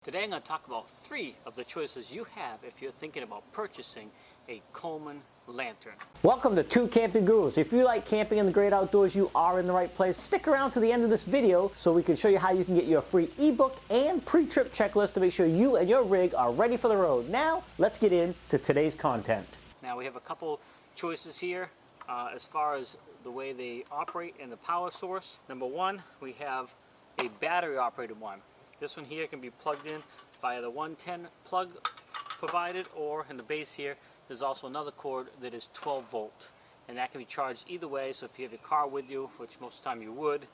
Today I'm going to talk about 3 of the choices you have if you're thinking about purchasing a Coleman lantern. Welcome to Two Camping Gurus. If you like camping in the great outdoors, you are in the right place. Stick around to the end of this video so we can show you how you can get your free ebook and pre-trip checklist to make sure you and your rig are ready for the road. Now, let's get into today's content. Now we have a couple choices here as far as the way they operate and the power source. Number 1, we have a battery operated one. This one here can be plugged in by the 110 plug provided, or in the base here there's also another cord that is 12 volt, and that can be charged either way. So if you have your car with you, which most of the time you would,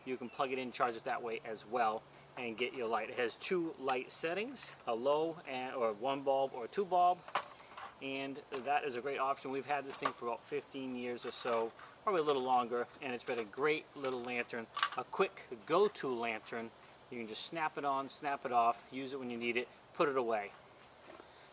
you can plug it in, charge it that way as well, and get your light. It has 2 light settings, a low or 1 bulb or 2 bulb, and that is a great option. We've had this thing for about 15 years or so, probably a little longer, and it's been a great little lantern, a quick go-to lantern. You can just snap it on, snap it off, use it when you need it, put it away.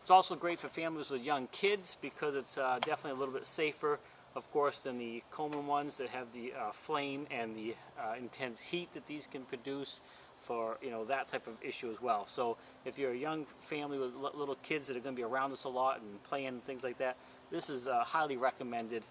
It's also great for families with young kids because it's definitely a little bit safer, of course, than the Coleman ones that have the flame and the intense heat that these can produce for, that type of issue as well. So if you're a young family with little kids that are going to be around us a lot and playing and things like that, this is highly recommended.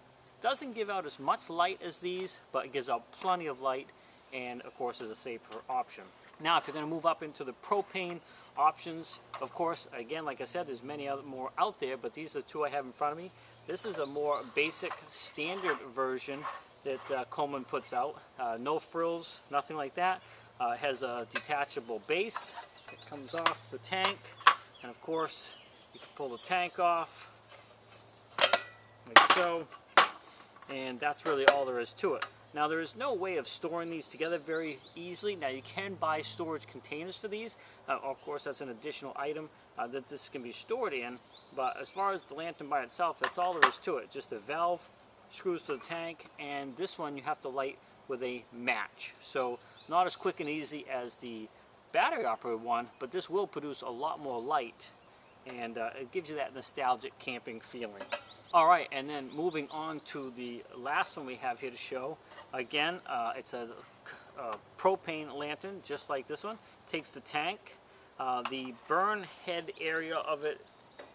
Doesn't give out as much light as these, but it gives out plenty of light, and of course is a safer option. Now, if you're going to move up into the propane options, of course, again, like I said, there's many more out there, but these are 2 I have in front of me. This is a more basic, standard version that Coleman puts out. No frills, nothing like that. It has a detachable base. It comes off the tank, and of course, you can pull the tank off, like so, and that's really all there is to it. Now, there is no way of storing these together very easily. Now, you can buy storage containers for these. Of course, that's an additional item that this can be stored in. But as far as the lantern by itself, that's all there is to it. Just a valve, screws to the tank, and this one you have to light with a match. So, not as quick and easy as the battery-operated one, but this will produce a lot more light, and it gives you that nostalgic camping feeling. All right, and then moving on to the last one we have here to show. Again, it's a propane lantern, just like this one. Takes the tank. The burn head area of it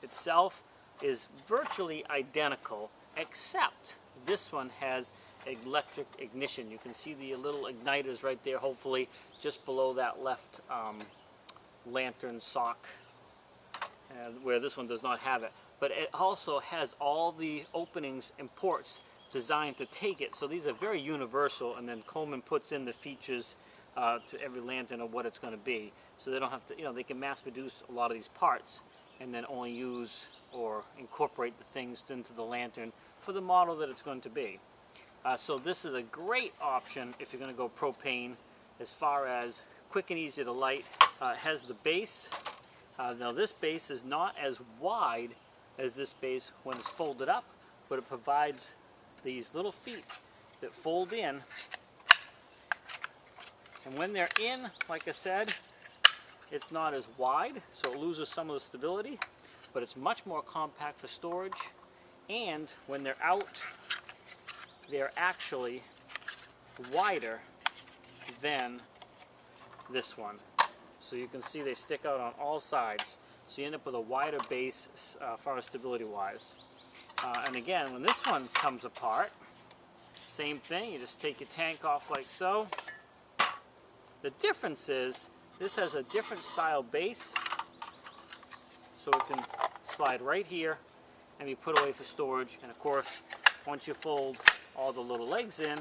itself is virtually identical, except this one has electric ignition. You can see the little igniters right there, hopefully, just below that left lantern sock, where this one does not have it. But it also has all the openings and ports designed to take it. So these are very universal, and then Coleman puts in the features to every lantern of what it's going to be. So they don't have to, they can mass produce a lot of these parts and then only use or incorporate the things into the lantern for the model that it's going to be. So this is a great option if you're going to go propane as far as quick and easy to light. It has the base. Now this base is not as wide as this base when it's folded up, but it provides these little feet that fold in, and when they're in, like I said, it's not as wide, so it loses some of the stability, but it's much more compact for storage, and when they're out, they're actually wider than this one. So you can see they stick out on all sides. So you end up with a wider base as far as stability wise. And again, when this one comes apart, same thing, you just take your tank off like so. The difference is this has a different style base, so it can slide right here and be put away for storage. And of course, once you fold all the little legs in,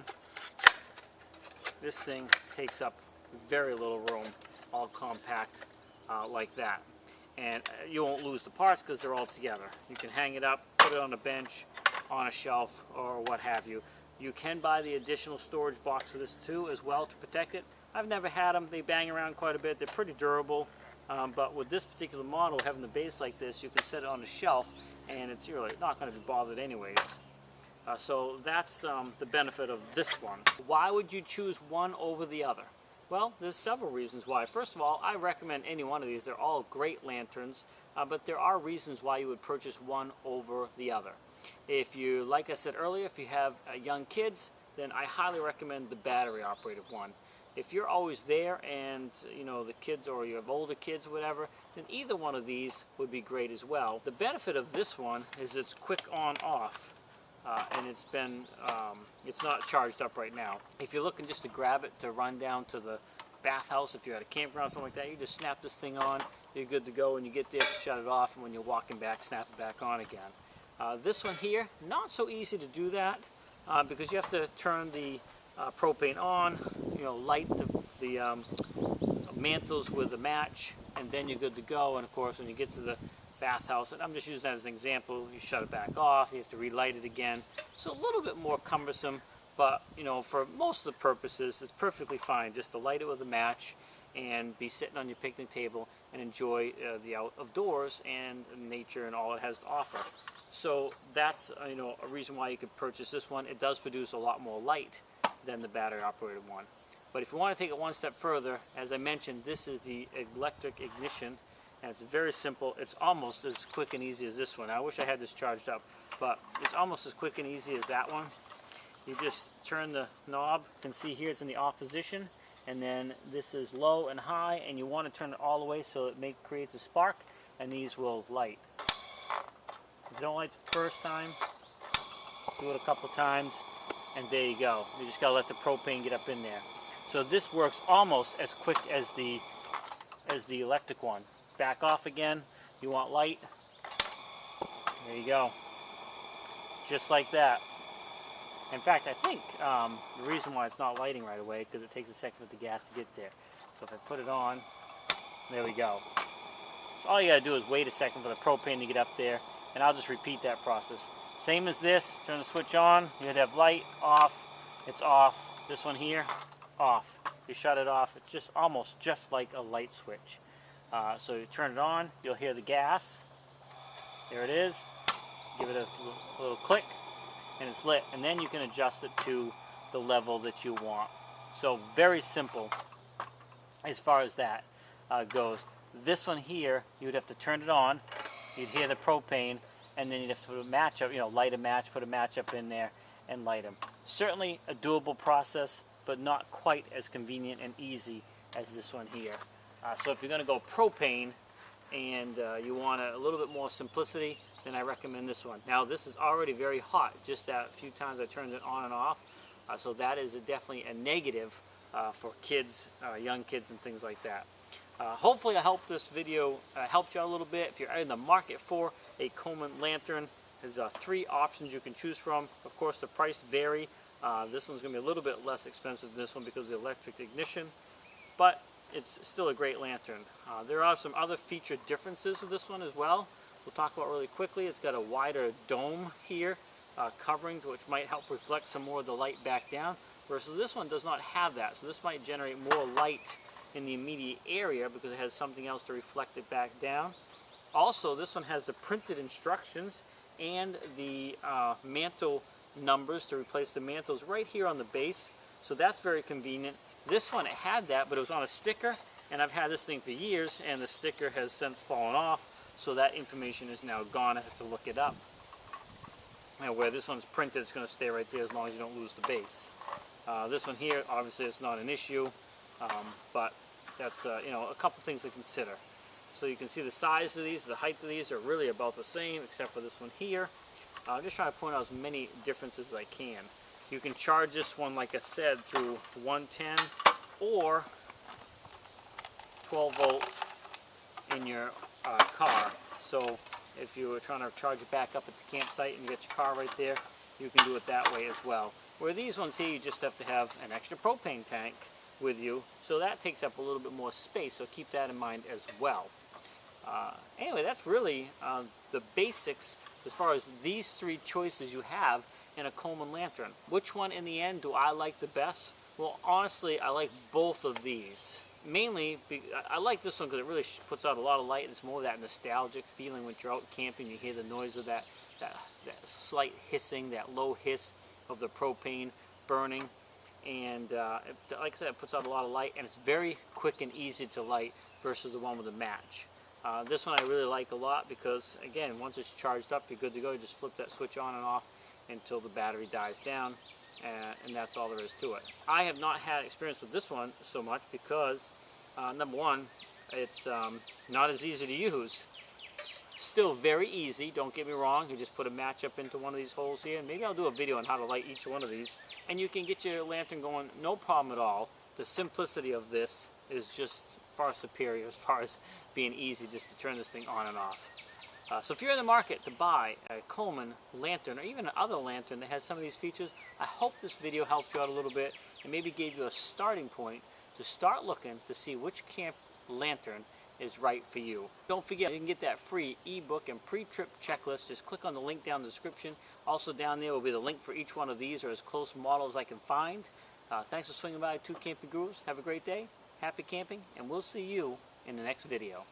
this thing takes up very little room, all compact like that. And you won't lose the parts because they're all together. You can hang it up, put it on a bench, on a shelf, or what have you. You can buy the additional storage box for this too as well to protect it. I've never had them. They bang around quite a bit. They're pretty durable. But with this particular model, having the base like this, you can set it on a shelf and it's really not going to be bothered anyways. So that's the benefit of this one. Why would you choose one over the other? Well, there's several reasons why. First of all, I recommend any one of these. They're all great lanterns, but there are reasons why you would purchase one over the other. If you, like I said earlier, if you have young kids, then I highly recommend the battery-operated one. If you're always there and you know the kids, or you have older kids or whatever, then either one of these would be great as well. The benefit of this one is it's quick on off, and it's not charged up right now. If you're looking just to grab it to run down to the bathhouse, if you're at a campground or something like that, you just snap this thing on, you're good to go, and you get there, shut it off, and when you're walking back, snap it back on again. This one here, not so easy to do that, because you have to turn the propane on, you know, light the mantles with a match, and then you're good to go. And of course, when you get to the bathhouse, and I'm just using that as an example, you shut it back off, you have to relight it again. So a little bit more cumbersome, but you know, for most of the purposes, it's perfectly fine just to light it with a match and be sitting on your picnic table and enjoy the outdoors and nature and all it has to offer. So that's you know, a reason why you could purchase this one. It does produce a lot more light than the battery operated one. But if you want to take it one step further, as I mentioned, this is the electric ignition, and it's very simple. It's almost as quick and easy as this one. I wish I had this charged up, but it's almost as quick and easy as that one. You just turn the knob, you can see here it's in the off position, and then this is low and high, and you want to turn it all the way so it creates a spark, and these will light. If you don't light the first time, do it a couple times, and there you go. You just gotta let the propane get up in there. So this works almost as quick as the electric one. Back off again. You want light. There you go. Just like that. In fact, I think the reason why it's not lighting right away, because it takes a second for the gas to get there. So if I put it on, there we go. So all you gotta do is wait a second for the propane to get up there, and I'll just repeat that process. Same as this, turn the switch on, you'd have light, off, it's off. This one here, off. You shut it off, it's just almost just like a light switch. So you turn it on, you'll hear the gas. There it is. Give it a little click, and it's lit. And then you can adjust it to the level that you want. So very simple as far as that goes. This one here, you would have to turn it on, you'd hear the propane, and then you'd have to put a match up, you know, light a match, put a match up in there, and light them. Certainly a doable process, but not quite as convenient and easy as this one here. So if you're going to go propane and you want a little bit more simplicity, then I recommend this one. Now this is already very hot, just that few times I turned it on and off, so that is definitely a negative for kids, young kids and things like that. Hopefully I hope this video helped you out a little bit. If you're in the market for a Coleman lantern, there's 3 options you can choose from. Of course the price vary. This one's going to be a little bit less expensive than this one because of the electric ignition, but it's still a great lantern. There are some other feature differences of this one as well. We'll talk about really quickly. It's got a wider dome here, coverings, which might help reflect some more of the light back down, versus this one does not have that. So this might generate more light in the immediate area because it has something else to reflect it back down. Also, this one has the printed instructions and the mantle numbers to replace the mantles right here on the base. So that's very convenient. This one, it had that, but it was on a sticker, and I've had this thing for years, and the sticker has since fallen off, so that information is now gone. I have to look it up. Now, where this one's printed, it's going to stay right there as long as you don't lose the base. This one here, obviously, it's not an issue, but that's you know, a couple things to consider. So you can see the size of these, the height of these are really about the same, except for this one here. I'm just trying to point out as many differences as I can. You can charge this one, like I said, through 110 or 12 volts in your car. So if you were trying to charge it back up at the campsite and you get your car right there, you can do it that way as well. Where these ones here, you just have to have an extra propane tank with you, so that takes up a little bit more space, so keep that in mind as well. Anyway, that's really the basics as far as these 3 choices you have in a Coleman lantern. Which one in the end do I like the best? Well, honestly, I like both of these. Mainly, I like this one because it really puts out a lot of light. It's more of that nostalgic feeling when you're out camping. You hear the noise of that slight hissing, that low hiss of the propane burning. And like I said, it puts out a lot of light, and it's very quick and easy to light versus the one with a match. This one I really like a lot because, again, once it's charged up, you're good to go. You just flip that switch on and off until the battery dies down, and that's all there is to it. I have not had experience with this one so much because, number one, it's not as easy to use. Still very easy, don't get me wrong. You just put a match up into one of these holes here. Maybe I'll do a video on how to light each one of these. And you can get your lantern going no problem at all. The simplicity of this is just far superior as far as being easy just to turn this thing on and off. So if you're in the market to buy a Coleman lantern or even another lantern that has some of these features, I hope this video helped you out a little bit and maybe gave you a starting point to start looking to see which camp lantern is right for you. Don't forget, you can get that free ebook and pre-trip checklist. Just click on the link down in the description. Also down there will be the link for each one of these, or as close models I can find. Thanks for swinging by Two Camping Gurus. Have a great day, happy camping, and we'll see you in the next video.